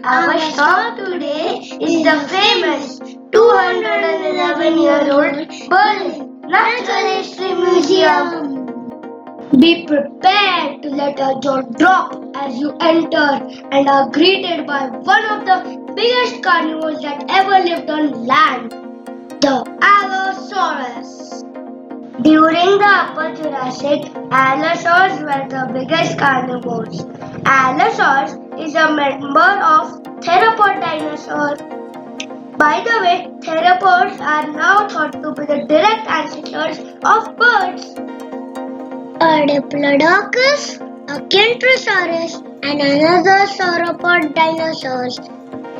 Our star today is the famous 211-year-old Berlin Natural History Museum. Be prepared to let a jaw drop as you enter and are greeted by one of the biggest carnivores that ever lived on land, the Allosaurus. During the Upper Jurassic, allosaurs were the biggest carnivores. Allosaurus is a member of theropod dinosaur. By the way, theropods are now thought to be the direct ancestors of birds. A Diplodocus, a Kentrosaurus, and another sauropod dinosaurs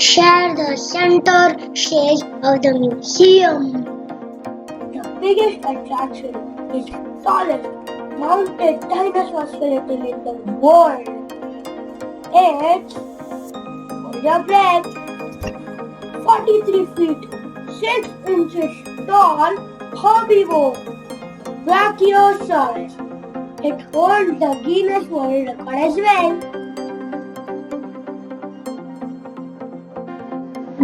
share the center stage of the museum. The biggest attraction is solid mounted dinosaur skeleton in the world. It's, hold your breath, 43 feet 6 inches tall herbivore, Brachiosaurus. It holds the Guinness World Record as well.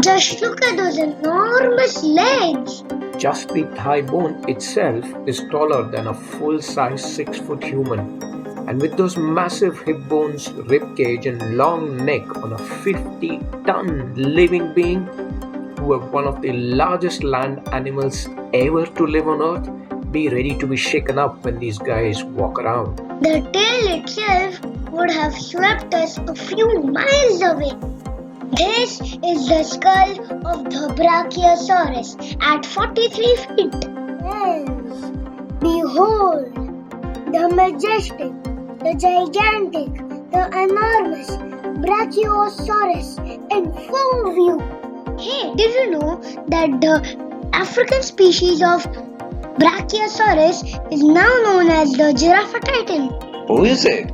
Just look at those enormous legs. Just the thigh bone itself is taller than a full-size 6-foot human. And with those massive hip bones, rib cage and long neck on a 50-ton living being, who are one of the largest land animals ever to live on Earth, be ready to be shaken up when these guys walk around. The tail itself would have swept us a few miles away. This is the skull of the Brachiosaurus at 43 feet. Yes, behold, the majestic, the gigantic, the enormous Brachiosaurus in full view. Hey, did you know that the African species of Brachiosaurus is now known as the giraffe titan? Oh, is it?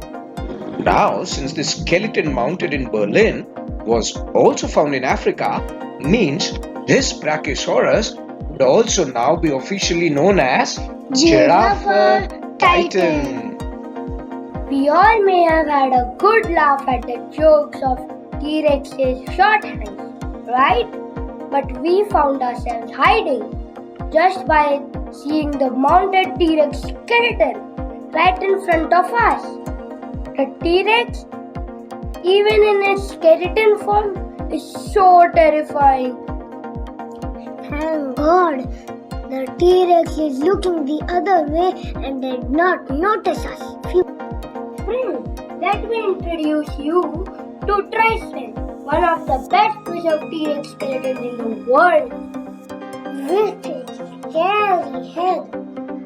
Now, since the skeleton mounted in Berlin was also found in Africa, means this Brachiosaurus would also now be officially known as Giraffe Titan. We all may have had a good laugh at the jokes of T-Rex's short hands, right? But we found ourselves hiding just by seeing the mounted T-Rex skeleton right in front of us. The T-Rex, even in its skeleton form, is so terrifying. Thank God, the T-Rex is looking the other way and did not notice us. Let me introduce you to TRex, one of the best preserved T-Rex skeletons in the world. With its scary head,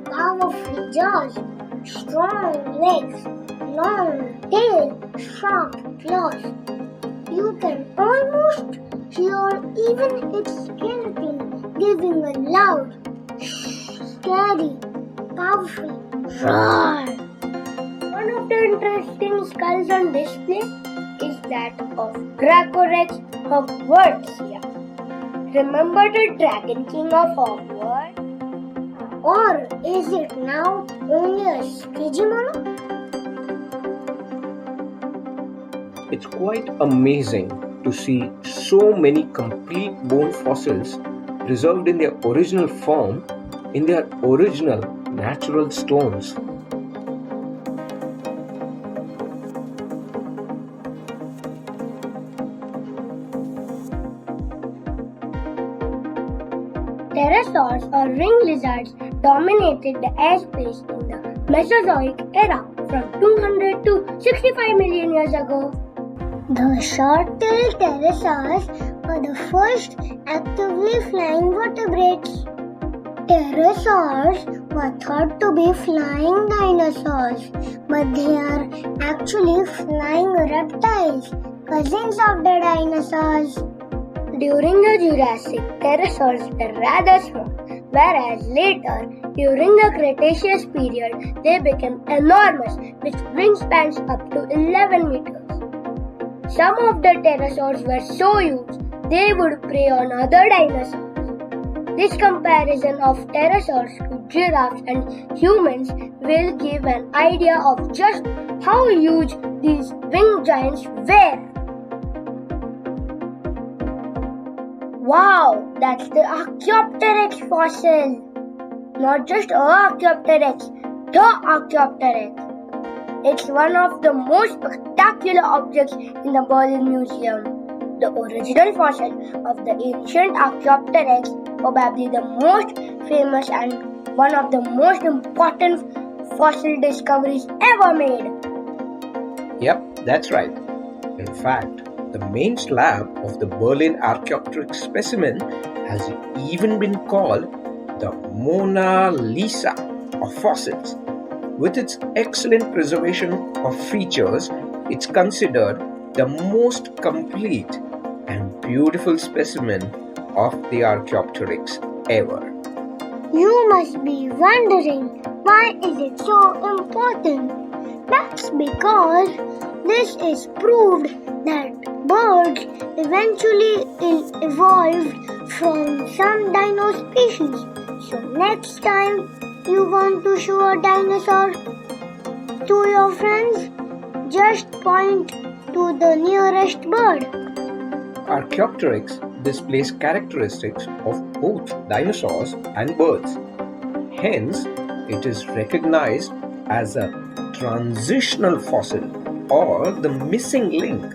powerful jaws, strong legs, long tail, sharp claws, you can almost hear even its skeleton giving a loud, scary, powerful roar. One of the interesting skulls on display is that of Dracorex Hogwartsia. Remember the Dragon King of Hogwarts? Or is it now only a Skijimono? It's quite amazing to see so many complete bone fossils preserved in their original form in their original natural stones. Pterosaurs or ring lizards dominated the airspace in the Mesozoic era from 200 to 65 million years ago. The short-tailed pterosaurs were the first actively flying vertebrates. Pterosaurs were thought to be flying dinosaurs, but they are actually flying reptiles, cousins of the dinosaurs. During the Jurassic, pterosaurs were rather small, whereas later, during the Cretaceous period, they became enormous with wingspans up to 11 meters. Some of the pterosaurs were so huge, they would prey on other dinosaurs. This comparison of pterosaurs to giraffes and humans will give an idea of just how huge these winged giants were. Wow, that's the Archaeopteryx fossil. Not just a Archaeopteryx, the Archaeopteryx. It's one of the most spectacular objects in the Berlin Museum. The original fossil of the ancient Archaeopteryx, probably the most famous and one of the most important fossil discoveries ever made. Yep, that's right. In fact, the main slab of the Berlin Archaeopteryx specimen has even been called the Mona Lisa of fossils. With its excellent preservation of features, it's considered the most complete and beautiful specimen of the Archaeopteryx ever. You must be wondering, why is it so important? That's because this is proved that birds eventually evolved from some dino species. So next time you want to show a dinosaur to your friends, just point to the nearest bird. Archaeopteryx displays characteristics of both dinosaurs and birds. Hence, it is recognized as a transitional fossil or the missing link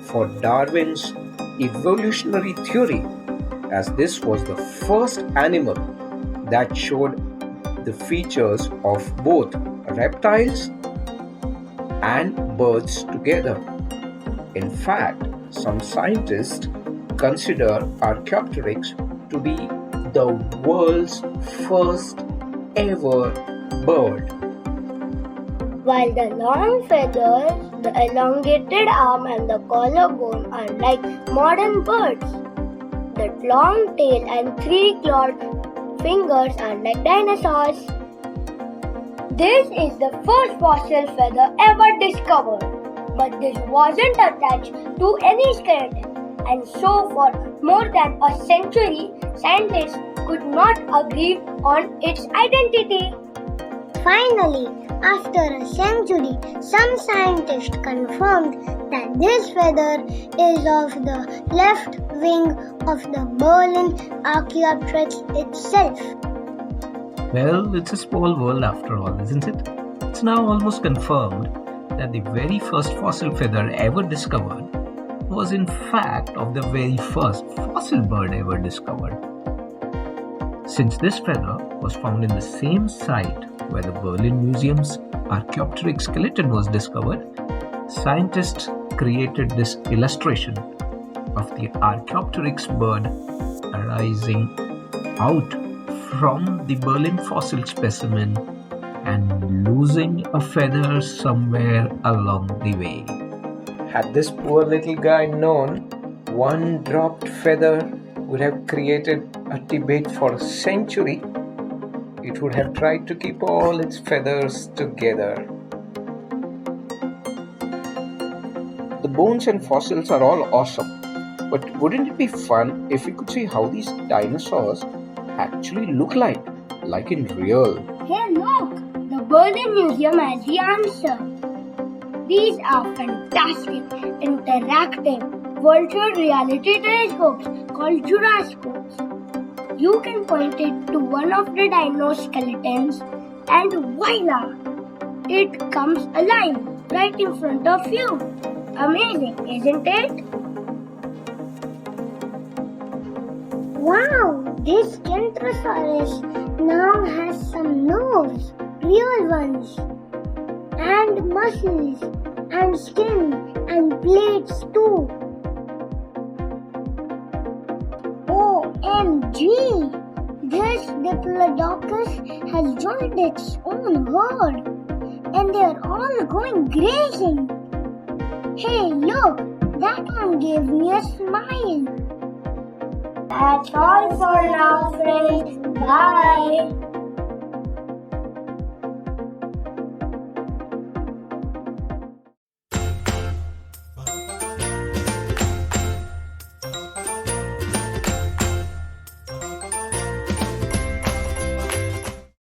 for Darwin's evolutionary theory, as this was the first animal that showed the features of both reptiles and birds together. In fact, some scientists consider Archaeopteryx to be the world's first ever bird. While the long feathers, the elongated arm and the collarbone are like modern birds, the long tail and three-clawed fingers are like dinosaurs. This is the first fossil feather ever discovered, but this wasn't attached to any skeleton, and so for more than a century, scientists could not agree on its identity. Finally, after a century, some scientists confirmed that this feather is of the left wing of the Berlin Archaeopteryx itself. Well, it's a small world after all, isn't it? It's now almost confirmed that the very first fossil feather ever discovered was in fact of the very first fossil bird ever discovered. Since this feather was found in the same site where the Berlin Museum's Archaeopteryx skeleton was discovered, scientists created this illustration of the Archaeopteryx bird arising out from the Berlin fossil specimen and losing a feather somewhere along the way. Had this poor little guy known, one dropped feather would have created a debate for a century. It would have tried to keep all its feathers together. The bones and fossils are all awesome, but wouldn't it be fun if we could see how these dinosaurs actually look like in real? Hey look, the Berlin Museum has the answer. These are fantastic, interactive, virtual reality telescopes called gyroscopes. You can point it to one of the dino skeletons and voila! It comes alive right in front of you. Amazing, isn't it? Wow, this Kentrosaurus now has some nerves, real ones, and muscles, and skin, and plates too. OMG! This Diplodocus has joined its own herd, and they are all going grazing. Hey, look! That one gave me a smile. That's all for now, friends. Bye!